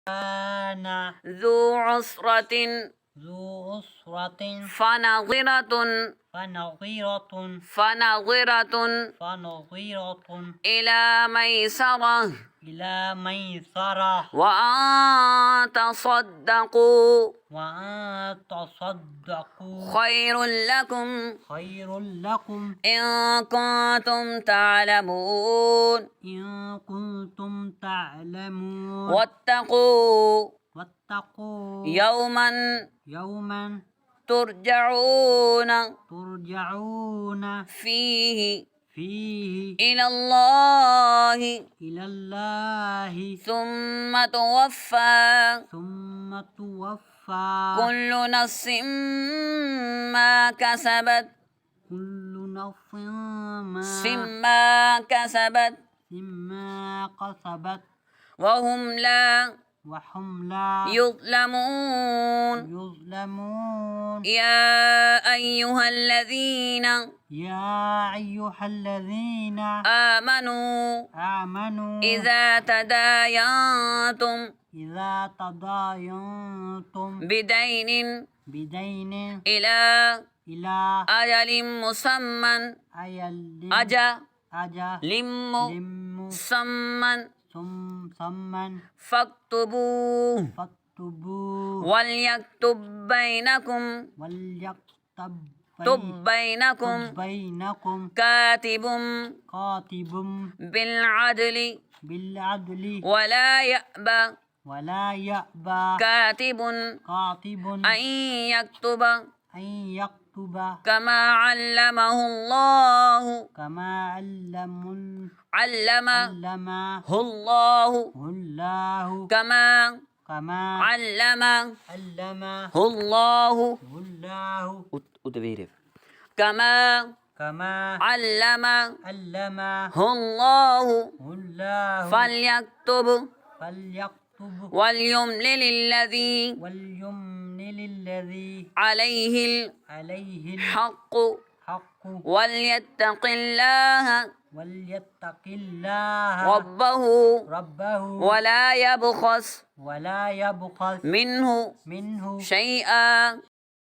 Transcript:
كان ذو عسرة ذو عسرة فنظرة فنظرة إلى ميسرة إلى ميسرة وأن تصدقوا وأن تصدقوا خير لكم خير لكم إن كنتم تعلمون إن كنتم تعلمون واتقوا يوما ترجعون فيه إلى الله ثم توفى كل نفس ما كسبت وهم لا يظلمون يا أيها الذين آمنوا إذا تداينتم بدين إلى أجل مسمى فاكتبوه وليكتب بينكم كاتب بالعدل ولا يأبى كاتب أن يكتب كما علمه الله كما علمه الله كما علمه الله فليكتب وليملل الذي عليه الحق وليتق الله ربه ولا يبخس منه شيئا